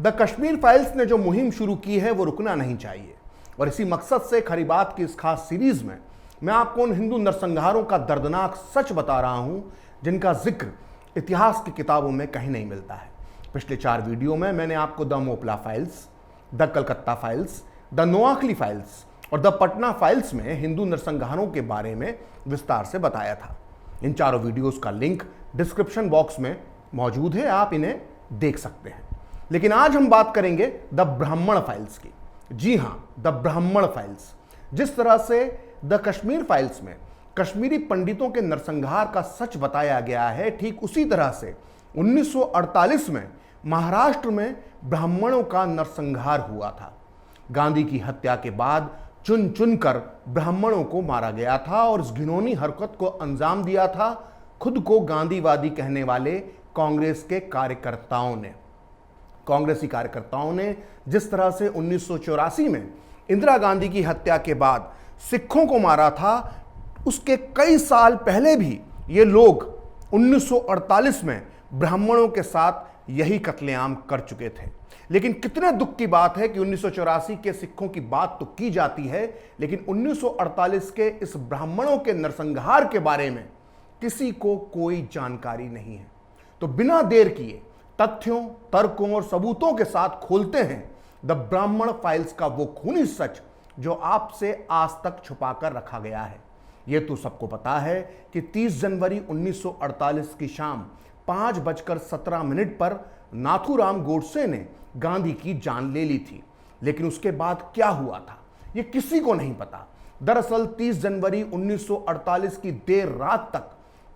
The Kashmir files ने जो मुहिम शुरू की है वो रुकना नहीं चाहिए, और इसी मकसद से खरी बात की इस खास सीरीज में मैं आपको उन हिंदू नरसंहारों का दर्दनाक सच बता रहा हूं जिनका जिक्र इतिहास की किताबों में कहीं नहीं मिलता है। पिछले 4 वीडियो में मैंने आपको the Moplah files, the Calcutta files, the Noakhali files और द पटना फाइल्स में हिंदू नरसंहारों के बारे में विस्तार से बताया था। इन चारों वीडियोस का लिंक डिस्क्रिप्शन बॉक्स में मौजूद है, आप इन्हें देख सकते हैं। लेकिन आज हम बात करेंगे द ब्राह्मण फाइल्स की। जी हां, द ब्राह्मण फाइल्स। जिस तरह से द कश्मीर फाइल्स में कश्मीरी पंडितों के नरसंहार का सच बताया गया है, ठीक उसी तरह से 1948 में महाराष्ट्र में ब्राह्मणों का नरसंहार हुआ था। गांधी की हत्या के बाद चुन चुनकर ब्राह्मणों को मारा गया था और इस घिनौनी हरकत को अंजाम दिया था खुद को गांधीवादी कहने वाले कांग्रेस के कार्यकर्ताओं ने। कांग्रेसी कार्यकर्ताओं ने जिस तरह से 1984 में इंदिरा गांधी की हत्या के बाद सिखों को मारा था, उसके कई साल पहले भी ये लोग 1948 में ब्राह्मणों के साथ यही कत्लेआम कर चुके थे। लेकिन कितने दुख की बात है कि 1984 के सिखों की बात तो की जाती है, लेकिन 1948 के इस ब्राह्मणों के नरसंहार के बारे में किसी को कोई जानकारी नहीं है। तो बिना देर किए तथ्यों, तर्कों और सबूतों के साथ खोलते हैं द ब्राह्मण फाइल्स का वो खूनी सच जो आपसे आज तक छुपाकर रखा गया है। यह तो सबको पता है कि 30 जनवरी 1948 की शाम 5:17 पर नाथूराम गोडसे ने गांधी की जान ले ली थी। लेकिन उसके बाद क्या हुआ था यह किसी को नहीं पता। दरअसल 30 जनवरी 1948 की देर रात तक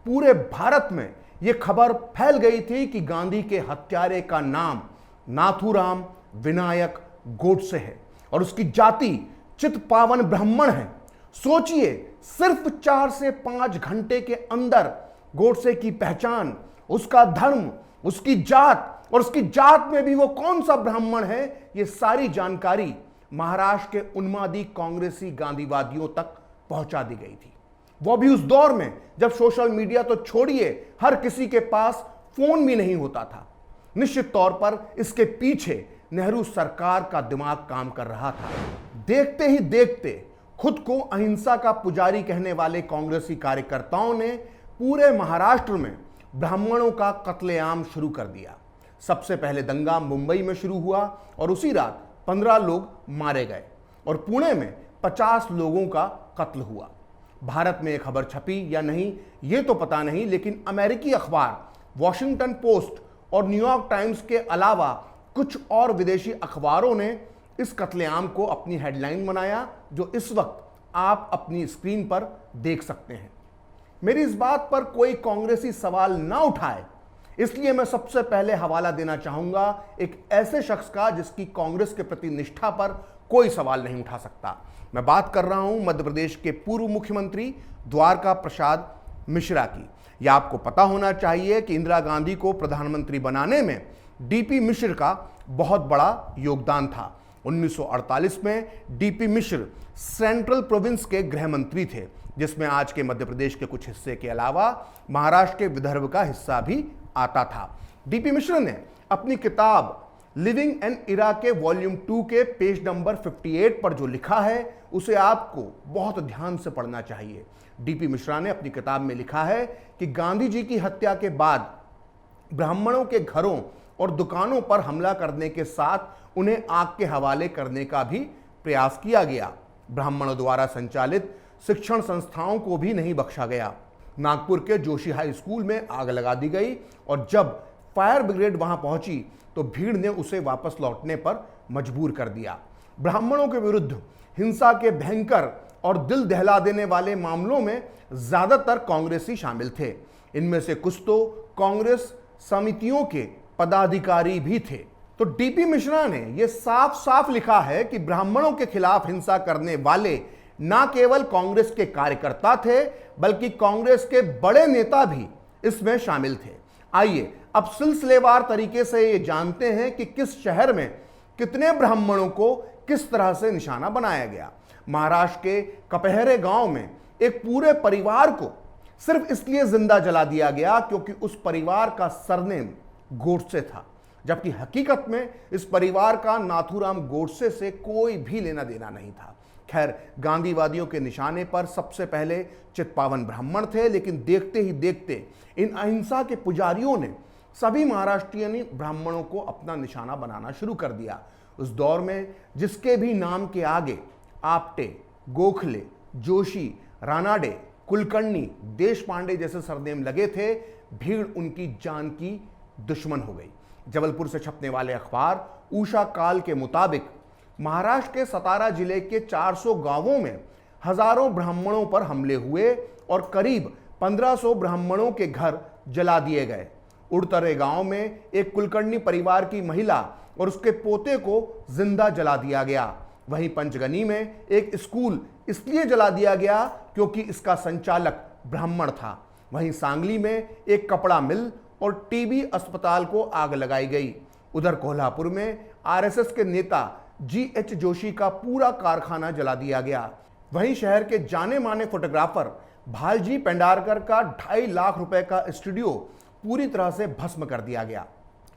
पूरे भारत में यह खबर फैल गई थी कि गांधी के हत्यारे का नाम नाथूराम विनायक गोडसे है और उसकी जाति चितपावन ब्राह्मण है। सोचिए, सिर्फ 4 से 5 घंटे के अंदर गोडसे की पहचान, उसका धर्म, उसकी जात और उसकी जात में भी वो कौन सा ब्राह्मण है, ये सारी जानकारी महाराष्ट्र के उन्मादी कांग्रेसी गांधीवादियों तक पहुंचा दी गई थी। वो भी उस दौर में जब सोशल मीडिया तो छोड़िए, हर किसी के पास फोन भी नहीं होता था। निश्चित तौर पर इसके पीछे नेहरू सरकार का दिमाग काम कर रहा था। देखते ही देखते खुद को अहिंसा का पुजारी कहने वाले कांग्रेसी कार्यकर्ताओं ने पूरे महाराष्ट्र में ब्राह्मणों का कत्लेआम शुरू कर दिया। सबसे पहले दंगा मुंबई में शुरू हुआ और उसी रात 15 लोग मारे गए और पुणे में 50 लोगों का कत्ल हुआ। भारत में एक खबर छपी या नहीं ये तो पता नहीं, लेकिन अमेरिकी अखबार वॉशिंगटन पोस्ट और न्यूयॉर्क टाइम्स के अलावा कुछ और विदेशी अखबारों ने इस कत्लेआम को अपनी हेडलाइन बनाया, जो इस वक्त आप अपनी स्क्रीन पर देख सकते हैं। मेरी इस बात पर कोई कांग्रेसी सवाल ना उठाए, इसलिए मैं सबसे पहले हवाला देना चाहूंगा एक ऐसे शख्स का जिसकी कांग्रेस के प्रति निष्ठा पर कोई सवाल नहीं उठा सकता। मैं बात कर रहा हूं मध्य प्रदेश के पूर्व मुख्यमंत्री द्वारका प्रसाद मिश्रा की। यह आपको पता होना चाहिए कि इंदिरा गांधी को प्रधानमंत्री बनाने में डीपी मिश्र का बहुत बड़ा योगदान था। 1948 में डीपी मिश्र सेंट्रल प्रोविंस के गृह मंत्री थे, जिसमें आज के मध्य प्रदेश के कुछ हिस्से के अलावा महाराष्ट्र के विदर्भ का हिस्सा भी आता था। डीपी मिश्र ने अपनी किताब लिविंग एन इरा के वॉल्यूम 2 के पेज नंबर 58 पर जो लिखा है उसे आपको बहुत ध्यान से पढ़ना चाहिए। डीपी मिश्रा ने अपनी किताब में लिखा है कि गांधी जी की हत्या के बाद ब्राह्मणों के घरों और दुकानों पर हमला करने के साथ उन्हें आग के हवाले करने का भी प्रयास किया गया। ब्राह्मणों द्वारा संचालित शिक्षण संस्थाओं को भी नहीं बख्शा गया। नागपुर के जोशी हाई स्कूल में आग लगा दी गई और जब फायर ब्रिगेड वहां पहुंची तो भीड़ ने उसे वापस लौटने पर मजबूर कर दिया। ब्राह्मणों के विरुद्ध हिंसा के भयंकर और दिल दहला देने वाले मामलों में ज्यादातर कांग्रेसी शामिल थे। इनमें से कुछ तो कांग्रेस समितियों के पदाधिकारी भी थे। तो डीपी मिश्रा ने यह साफ साफ लिखा है कि ब्राह्मणों के खिलाफ हिंसा करने वाले ना केवल कांग्रेस के कार्यकर्ता थे, बल्कि कांग्रेस के बड़े नेता भी इसमें शामिल थे। आइए अब सिलसिलेवार तरीके से ये जानते हैं कि किस शहर में कितने ब्राह्मणों को किस तरह से निशाना बनाया गया। महाराष्ट्र के कपहरे गांव में एक पूरे परिवार को सिर्फ इसलिए जिंदा जला दिया गया क्योंकि उस परिवार का सरनेम गोडसे था। जबकि हकीकत में इस परिवार का नाथूराम गोडसे से कोई भी लेना देना नहीं था। खैर, गांधीवादियों के निशाने पर सबसे पहले चित्पावन ब्राह्मण थे, लेकिन देखते ही देखते इन अहिंसा के पुजारियों ने सभी महाराष्ट्रीय ब्राह्मणों को अपना निशाना बनाना शुरू कर दिया। उस दौर में जिसके भी नाम के आगे आपटे, गोखले, जोशी, रानाडे, कुलकर्णी, देशपांडे जैसे सरनेम लगे थे, भीड़ उनकी जान की दुश्मन हो गई। जबलपुर से छपने वाले अखबार उषा काल के मुताबिक महाराष्ट्र के सतारा जिले के 400 गांवों में हजारों ब्राह्मणों पर हमले हुए और करीब 1500 ब्राह्मणों के घर जला दिए गए। उड़तरे गांव में एक कुलकर्णी परिवार की महिला और उसके पोते को जिंदा जला दिया गया। वहीं पंचगनी में एक स्कूल इसलिए जला दिया गया क्योंकि इसका संचालक ब्राह्मण था। वहीं सांगली में एक कपड़ा मिल और टीबी अस्पताल को आग लगाई गई। उधर कोल्हापुर में आरएसएस के नेता जीएच जोशी का पूरा कारखाना जला दिया गया। वहीं शहर के जाने माने फोटोग्राफर भालजी पेंडारकर का 2.5 लाख रुपए का स्टूडियो पूरी तरह से भस्म कर दिया गया।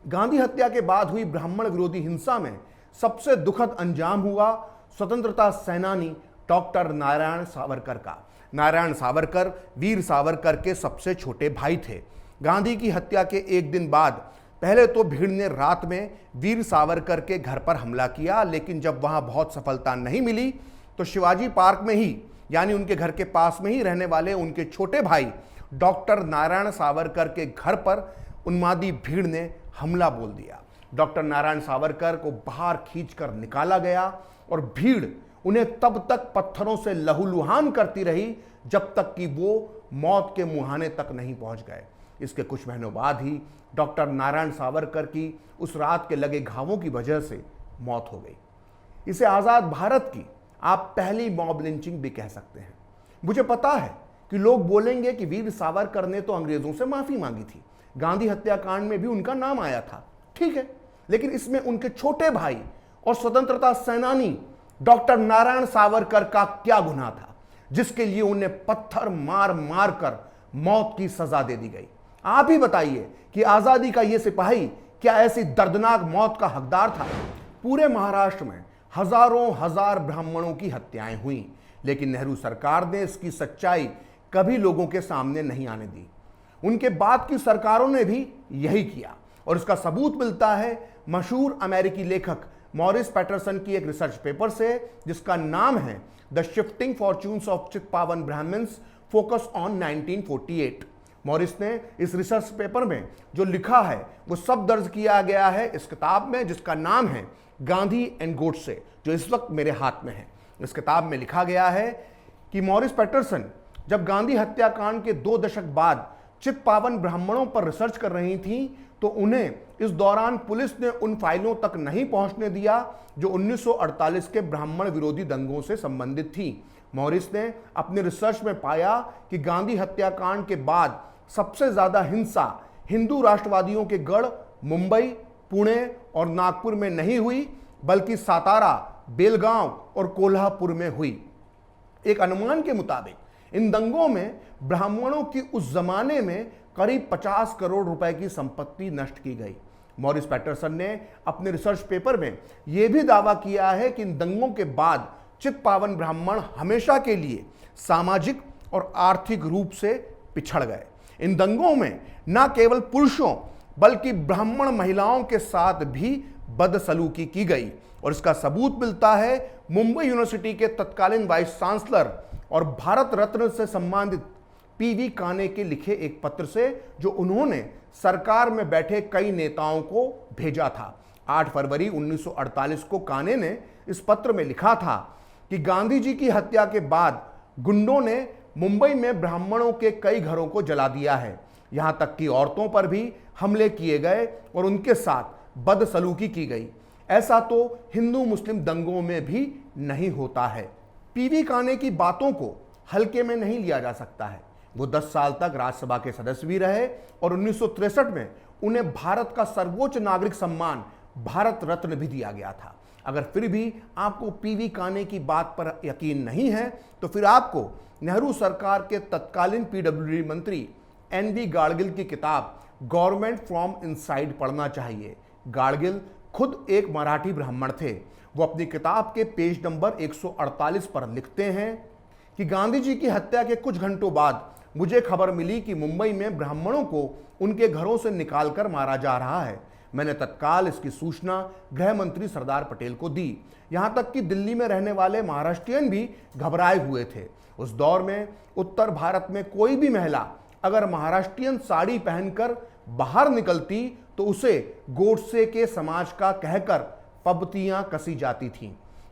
गांधी हत्या के बाद हुई ब्राह्मण विरोधी हिंसा में सबसे दुखद अंजाम हुआ स्वतंत्रता सेनानी डॉक्टर नारायण सावरकर का। नारायण सावरकर वीर सावरकर के सबसे छोटे भाई थे। गांधी की हत्या के एक दिन बाद पहले तो भीड़ ने रात में वीर सावरकर के घर पर हमला किया, लेकिन जब वहां बहुत सफलता नहीं मिली तो शिवाजी पार्क में ही, यानी उनके घर के पास में ही रहने वाले उनके छोटे भाई डॉक्टर नारायण सावरकर के घर पर उन्मादी भीड़ ने हमला बोल दिया। डॉक्टर नारायण सावरकर को बाहर खींचकर निकाला गया और भीड़ उन्हें तब तक पत्थरों से लहूलुहान करती रही जब तक कि वो मौत के मुहाने तक नहीं पहुंच गए। इसके कुछ महीनों बाद ही डॉक्टर नारायण सावरकर की उस रात के लगे घावों की वजह से मौत हो गई। इसे आज़ाद भारत की आप पहली मॉब लिंचिंग भी कह सकते हैं। मुझे पता है कि लोग बोलेंगे कि वीर सावरकर ने तो अंग्रेजों से माफी मांगी थी, गांधी हत्याकांड में भी उनका नाम आया था, ठीक है, लेकिन इसमें उनके छोटे भाई और स्वतंत्रता सेनानी डॉक्टर नारायण सावरकर का क्या गुनाह था जिसके लिए उन्हें पत्थर मार मार कर मौत की सजा दे दी गई। आप ही बताइए कि आजादी का यह सिपाही क्या ऐसी दर्दनाक मौत का हकदार था। पूरे महाराष्ट्र में हजारों हजार ब्राह्मणों की हत्याएं हुई, लेकिन नेहरू सरकार ने इसकी सच्चाई कभी लोगों के सामने नहीं आने दी। उनके बाद की सरकारों ने भी यही किया और इसका सबूत मिलता है मशहूर अमेरिकी लेखक मॉरिस पैटरसन की एक रिसर्च पेपर से जिसका नाम है the shifting fortunes of Chitpavan Brahmins focus on 1948। Morris ने इस रिसर्च पेपर में जो लिखा है वो सब दर्ज किया गया है इस किताब में, जिसका नाम है गांधी एंड गोडसे, जो इस वक्त मेरे हाथ में है। इस किताब में लिखा गया है कि मॉरिस पैटरसन जब गांधी हत्याकांड के 2 दशक बाद चित्पावन ब्राह्मणों पर रिसर्च कर रही थी तो उन्हें इस दौरान पुलिस ने उन फाइलों तक नहीं पहुंचने दिया जो 1948 के ब्राह्मण विरोधी दंगों से संबंधित थी। मॉरिस ने अपने रिसर्च में पाया कि गांधी हत्याकांड के बाद सबसे ज्यादा हिंसा हिंदू राष्ट्रवादियों के गढ़ मुंबई, पुणे और नागपुर में नहीं हुई, बल्कि सातारा, बेलगांव और कोल्हापुर में हुई। एक अनुमान के मुताबिक इन दंगों में ब्राह्मणों की उस जमाने में करीब 50 करोड़ रुपए की संपत्ति नष्ट की गई। मॉरिस पैटरसन ने अपने रिसर्च पेपर में यह भी दावा किया है कि इन दंगों के बाद चित्पावन ब्राह्मण हमेशा के लिए सामाजिक और आर्थिक रूप से पिछड़ गए। इन दंगों में न केवल पुरुषों बल्कि ब्राह्मण महिलाओं के साथ भी बदसलूकी की गई और इसका सबूत मिलता है मुंबई यूनिवर्सिटी के तत्कालीन वाइस चांसलर और भारत रत्न से सम्मानित पीवी काने के लिखे एक पत्र से, जो उन्होंने सरकार में बैठे कई नेताओं को भेजा था। 8 फरवरी 1948 को काने ने इस पत्र में लिखा था कि गांधी जी की हत्या के बाद गुंडों ने मुंबई में ब्राह्मणों के कई घरों को जला दिया है, यहां तक कि औरतों पर भी हमले किए गए और उनके साथ बदसलूकी की गई। ऐसा तो हिंदू मुस्लिम दंगों में भी नहीं होता है। पीवी काने की बातों को हल्के में नहीं लिया जा सकता है। वो 10 साल तक राज्यसभा के सदस्य भी रहे और 1963 में उन्हें भारत का सर्वोच्च नागरिक सम्मान भारत रत्न भी दिया गया था। अगर फिर भी आपको पीवी काने की बात पर यकीन नहीं है तो फिर आपको नेहरू सरकार के तत्कालीन पीडब्ल्यूडी मंत्री एनवी गाडगिल की किताब गवर्नमेंट फ्रॉम इनसाइड पढ़ना चाहिए। गाडगिल खुद एक मराठी ब्राह्मण थे। वो अपनी किताब के पेज नंबर 148 पर लिखते हैं कि गांधी जी की हत्या के कुछ घंटों बाद मुझे खबर मिली कि मुंबई में ब्राह्मणों को उनके घरों से निकालकर मारा जा रहा है। मैंने तत्काल इसकी सूचना गृह मंत्री सरदार पटेल को दी। यहां तक कि दिल्ली में रहने वाले महाराष्ट्रियन भी घबराए हुए थे। उस दौर में उत्तर भारत में कोई भी महिला अगर महाराष्ट्रियन साड़ी पहनकर बाहर निकलती तो उसे गोडसे के समाज का कहकर पबतियां कसी जाती थीं।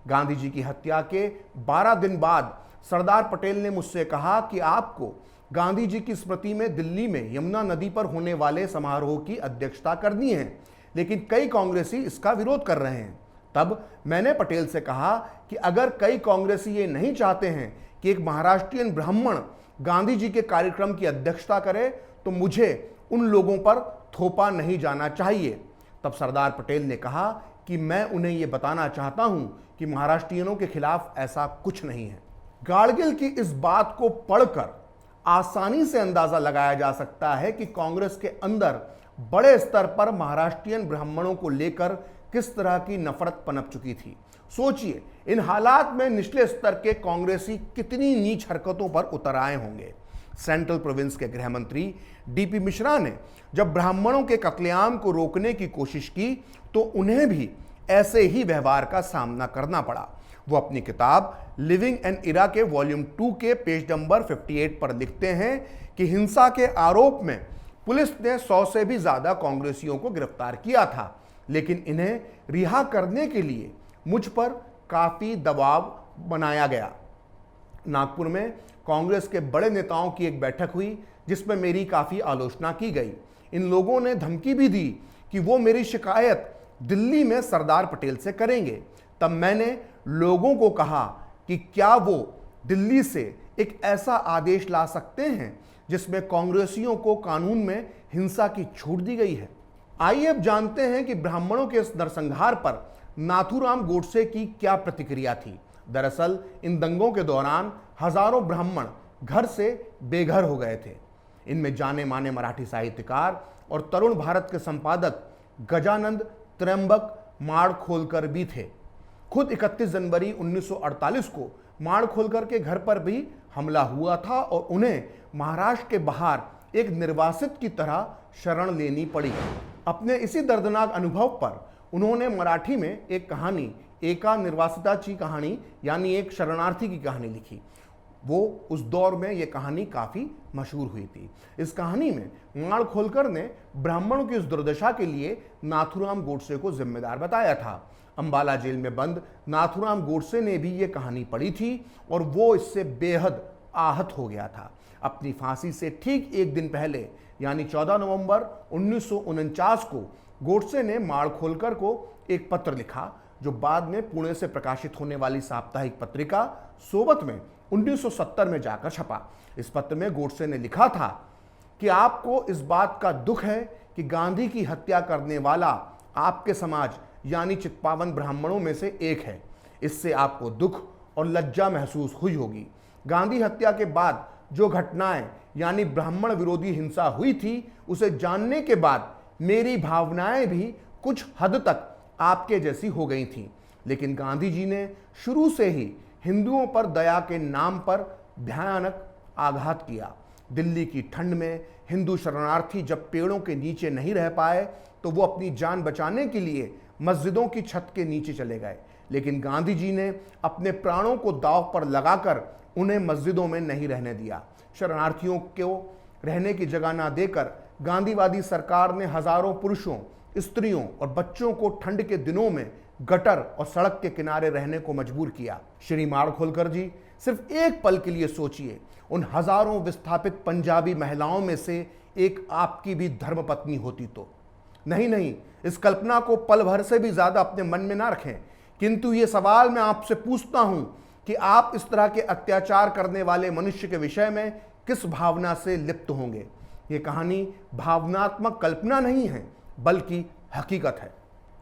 गांधी जी की हत्या के 12 दिन बाद सरदार पटेल ने मुझसे कहा कि आपको गांधी जी की स्मृति में दिल्ली में यमुना नदी पर होने वाले समारोह की अध्यक्षता करनी है, लेकिन कई कांग्रेसी इसका विरोध कर रहे हैं। तब मैंने पटेल से कहा कि अगर कई कांग्रेसी ये नहीं चाहते हैं कि एक महाराष्ट्रियन ब्राह्मण गांधी जी के कार्यक्रम की अध्यक्षता करे तो मुझे उन लोगों पर थोपा नहीं जाना चाहिए। तब सरदार पटेल ने कहा कि मैं उन्हें यह बताना चाहता हूं कि महाराष्ट्रियनों के खिलाफ ऐसा कुछ नहीं है। गाडगिल की इस बात को पढ़कर आसानी से अंदाजा लगाया जा सकता है कि कांग्रेस के अंदर बड़े स्तर पर महाराष्ट्रियन ब्राह्मणों को लेकर किस तरह की नफरत पनप चुकी थी। सोचिए, इन हालात में निचले स्तर के कांग्रेसी कितनी नीच हरकतों पर उतर आए होंगे। सेंट्रल प्रोविंस के गृह मंत्री डीपी मिश्रा ने जब ब्राह्मणों के कत्लेआम को रोकने की कोशिश की तो उन्हें भी ऐसे ही व्यवहार का सामना करना पड़ा। वो अपनी किताब लिविंग एन इरा के वॉल्यूम 2 के पेज नंबर 58 पर लिखते हैं कि हिंसा के आरोप में पुलिस ने 100 से भी ज्यादा कांग्रेसियों को गिरफ्तार किया था, लेकिन इन्हें रिहा करने के लिए मुझ पर काफी दबाव बनाया गया। नागपुर में कांग्रेस के बड़े नेताओं की एक बैठक हुई जिसमें मेरी काफी आलोचना की गई। इन लोगों ने धमकी भी दी कि वो मेरी शिकायत दिल्ली में सरदार पटेल से करेंगे। तब मैंने लोगों को कहा कि क्या वो दिल्ली से एक ऐसा आदेश ला सकते हैं जिसमें कांग्रेसियों को कानून में हिंसा की छूट दी गई है। आइए अब जानते हैं कि ब्राह्मणों के इस नरसंहार पर नाथूराम गोडसे की क्या प्रतिक्रिया थी। दरअसल इन दंगों के दौरान हजारों ब्राह्मण घर से बेघर हो गए थे। इनमें जाने माने मराठी साहित्यकार और तरुण भारत के संपादक गजानंद त्र्यंबक माड़खोलकर भी थे। खुद 31 जनवरी 1948 को माड़खोलकर के घर पर भी हमला हुआ था और उन्हें महाराष्ट्र के बाहर एक निर्वासित की तरह शरण लेनी पड़ी। अपने इसी दर्दनाक अनुभव पर उन्होंने मराठी में एक कहानी, एका निर्वासिताची कहानी यानी एक शरणार्थी की कहानी लिखी। वो उस दौर में ये कहानी काफ़ी मशहूर हुई थी। इस कहानी में माड़खोलकर ने ब्राह्मणों की उस दुर्दशा के लिए नाथूराम गोडसे को जिम्मेदार बताया था। अंबाला जेल में बंद नाथूराम गोडसे ने भी ये कहानी पढ़ी थी और वो इससे बेहद आहत हो गया था। अपनी फांसी से ठीक एक दिन पहले यानी 14 नवंबर 1949 को गोडसे ने माड़खोलकर को एक पत्र लिखा जो बाद में पुणे से प्रकाशित होने वाली साप्ताहिक पत्रिका सोबत में 1970 में जाकर छपा। इस पत्र में गोडसे ने लिखा था कि आपको इस बात का दुख है कि गांधी की हत्या करने वाला आपके समाज यानी चित्पावन ब्राह्मणों में से एक है। इससे आपको दुख और लज्जा महसूस हुई होगी। गांधी हत्या के बाद जो घटनाएं यानी ब्राह्मण विरोधी हिंसा हुई थी उसे जानने के बाद मेरी भावनाएं भी कुछ हद तक आपके जैसी हो गई थीं। लेकिन गांधी जी ने शुरू से ही हिंदुओं पर दया के नाम पर भयानक आघात किया। दिल्ली की ठंड में हिंदू शरणार्थी जब पेड़ों के नीचे नहीं रह पाए तो वो अपनी जान बचाने के लिए मस्जिदों की छत के नीचे चले गए। लेकिन गांधी जी ने अपने प्राणों को दांव पर लगाकर उन्हें मस्जिदों में नहीं रहने दिया। शरणार्थियों को रहने की जगह ना देकर गांधीवादी सरकार ने हजारों पुरुषों, स्त्रियों और बच्चों को ठंड के दिनों में गटर और सड़क के किनारे रहने को मजबूर किया। श्री माड़खोलकर जी, सिर्फ एक पल के लिए सोचिए, उन हजारों विस्थापित पंजाबी महिलाओं में से एक आपकी भी धर्मपत्नी होती तो। नहीं, इस कल्पना को पल भर से भी ज्यादा अपने मन में ना रखें। किंतु ये सवाल मैं आपसे पूछता हूं कि आप इस तरह के अत्याचार करने वाले मनुष्य के विषय में किस भावना से लिप्त होंगे। ये कहानी भावनात्मक कल्पना नहीं है बल्कि हकीकत है।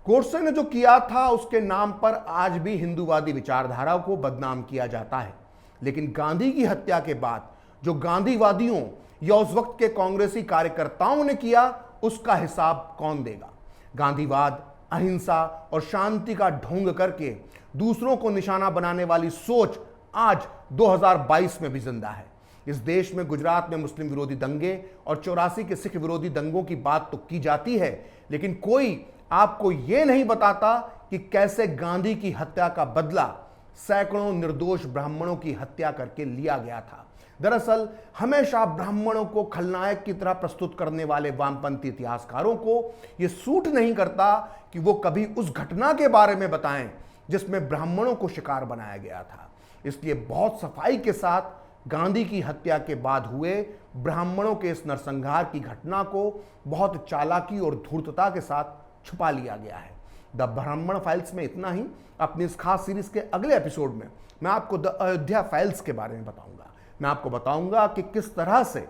गोडसे ने जो किया था उसके नाम पर आज भी हिंदूवादी विचारधारा को बदनाम किया जाता है। लेकिन गांधी की हत्या के बाद जो गांधीवादियों या उस वक्त के कांग्रेसी कार्यकर्ताओं ने किया उसका हिसाब कौन देगा। गांधीवाद, अहिंसा और शांति का ढोंग करके दूसरों को निशाना बनाने वाली सोच आज 2022 में भी जिंदा है। इस देश में गुजरात में मुस्लिम विरोधी दंगे और 84 के सिख विरोधी दंगों की बात तो की जाती है, लेकिन कोई आपको यह नहीं बताता कि कैसे गांधी की हत्या का बदला सैकड़ों निर्दोष ब्राह्मणों की हत्या करके लिया गया था। दरअसल हमेशा ब्राह्मणों को खलनायक की तरह प्रस्तुत करने वाले वामपंथी इतिहासकारों को यह सूट नहीं करता कि वो कभी उस घटना के बारे में बताएं जिसमें ब्राह्मणों को शिकार बनाया गया था। इसलिए बहुत सफाई के साथ गांधी की हत्या के बाद हुए ब्राह्मणों के इस नरसंहार की घटना को बहुत चालाकी और धूर्तता के साथ छुपा लिया गया है। द ब्राह्मण फाइल्स में इतना ही। अपनी इस खास सीरीज के अगले एपिसोड में मैं आपको द अयोध्या फाइल्स के बारे में बताऊंगा। मैं आपको बताऊंगा कि किस तरह से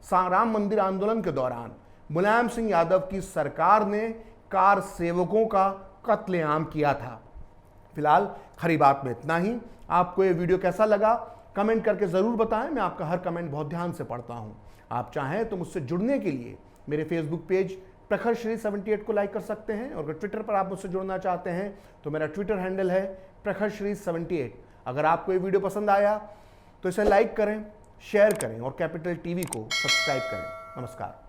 राम मंदिर आंदोलन के दौरान मुलायम सिंह यादव की सरकार ने कार सेवकों का कत्लेआम किया था। फिलहाल खरी बात में इतना ही। आपको ये वीडियो कैसा लगा कमेंट करके जरूर बताएं। मैं आपका हर कमेंट बहुत ध्यान से पढ़ता हूं। आप चाहें तो मुझसे जुड़ने के लिए मेरे फेसबुक पेज प्रखर श्री 78 को लाइक कर सकते हैं, और अगर ट्विटर पर आप मुझसे जुड़ना चाहते हैं तो मेरा ट्विटर हैंडल है प्रखर श्री 78। अगर आपको ये वीडियो पसंद आया तो इसे लाइक करें, शेयर करें और कैपिटल टीवी को सब्सक्राइब करें। नमस्कार।